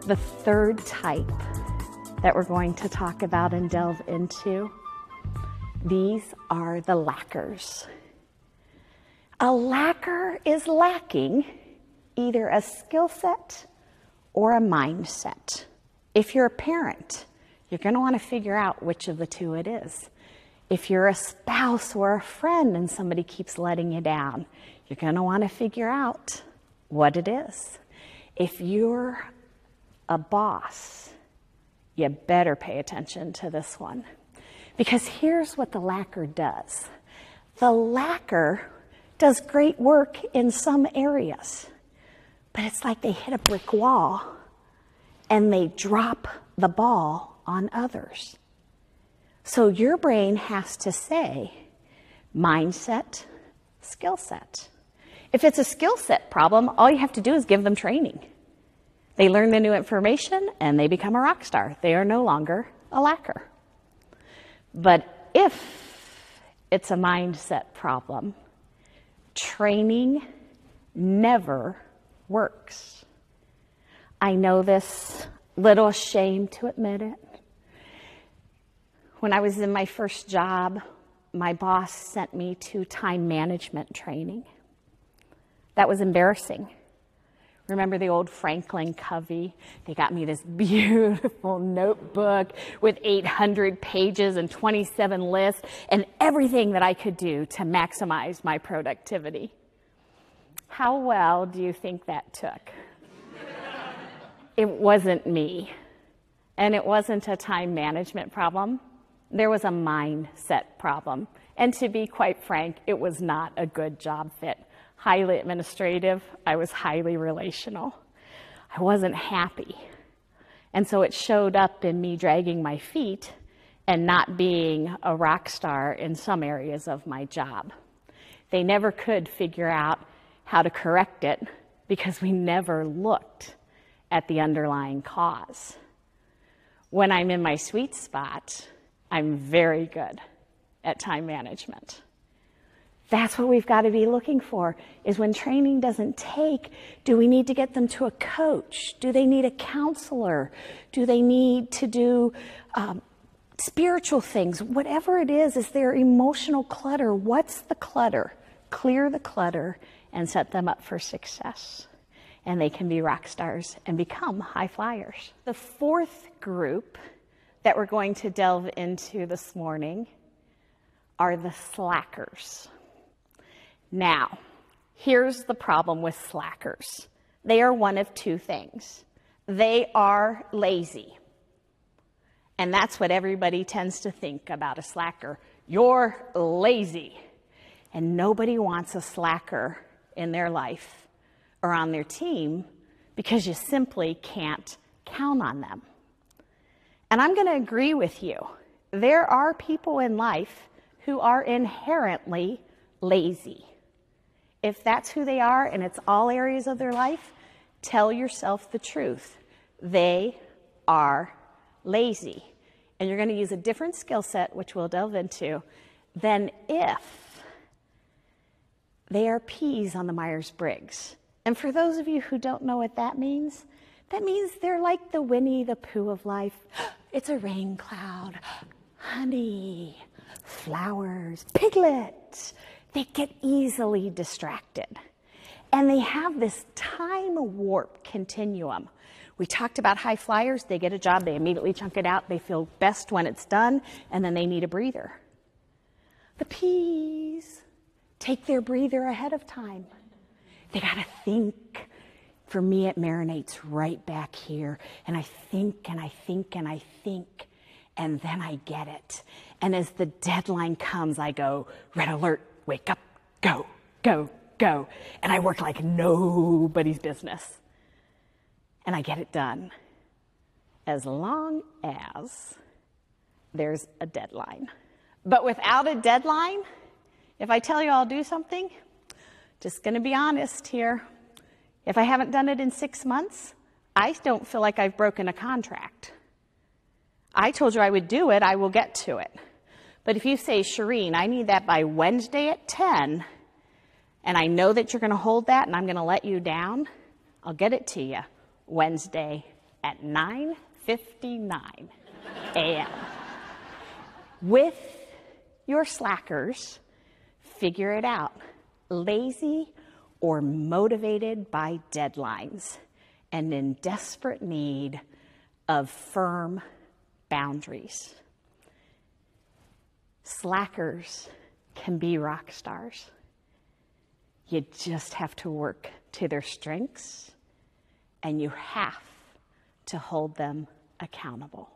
The third type that we're going to talk about and delve into, these are the lackers. A lacker is lacking either a skill set or a mindset. If you're a parent, you're going to want to figure out which of the two it is. If you're a spouse or a friend and somebody keeps letting you down, you're going to want to figure out what it is. If you're a boss, you better pay attention to this one. Because here's what the lacker does. The lacker does great work in some areas, but it's like they hit a brick wall and they drop the ball on others. So your brain has to say, mindset, skill set. If it's a skill set problem, all you have to do is give them training. They learn the new information and they become a rock star. They are no longer a lacker. But if it's a mindset problem, training never works. I know this, little ashamed to admit it. When I was in my first job, my boss sent me to time management training. That was embarrassing. Remember the old Franklin Covey? They got me this beautiful notebook with 800 pages and 27 lists and everything that I could do to maximize my productivity. How well do you think that took? It wasn't me. And it wasn't a time management problem. There was a mindset problem. And to be quite frank, it was not a good job fit. Highly administrative, I was highly relational. I wasn't happy. And so it showed up in me dragging my feet and not being a rock star in some areas of my job. They never could figure out how to correct it because we never looked at the underlying cause. When I'm in my sweet spot, I'm very good at time management. That's what we've got to be looking for, is when training doesn't take, do we need to get them to a coach? Do they need a counselor? Do they need to do spiritual things? Whatever it is there emotional clutter? What's the clutter? Clear the clutter and set them up for success. And they can be rock stars and become high flyers. The fourth group that we're going to delve into this morning are the slackers. Now, here's the problem with slackers. They are one of two things. They are lazy. And that's what everybody tends to think about a slacker. You're lazy. And nobody wants a slacker in their life or on their team because you simply can't count on them. And I'm going to agree with you. There are people in life who are inherently lazy. If that's who they are and it's all areas of their life, tell yourself the truth. They are lazy. And you're going to use a different skill set, which we'll delve into, than if they are peas on the Myers-Briggs. And for those of you who don't know what that means they're like the Winnie the Pooh of life. It's a rain cloud, honey, flowers, piglet. They get easily distracted. And they have this time warp continuum. We talked about high flyers. They get a job, they immediately chunk it out. They feel best when it's done, and then they need a breather. The peas take their breather ahead of time. They got to think. For me, it marinates right back here. And I think, and I think, and I think, and then I get it. And as the deadline comes, I go, red alert, wake up, go, go, go. And I work like nobody's business. And I get it done. As long as there's a deadline. But without a deadline, if I tell you I'll do something, just going to be honest here. If I haven't done it in 6 months, I don't feel like I've broken a contract. I told you I would do it, I will get to it. But if you say, Sherene, I need that by Wednesday at 10, and I know that you're going to hold that and I'm going to let you down, I'll get it to you Wednesday at 9:59 a.m. With your slackers, figure it out. Lazy or motivated by deadlines and in desperate need of firm boundaries. Slackers can be rock stars. You just have to work to their strengths, and you have to hold them accountable.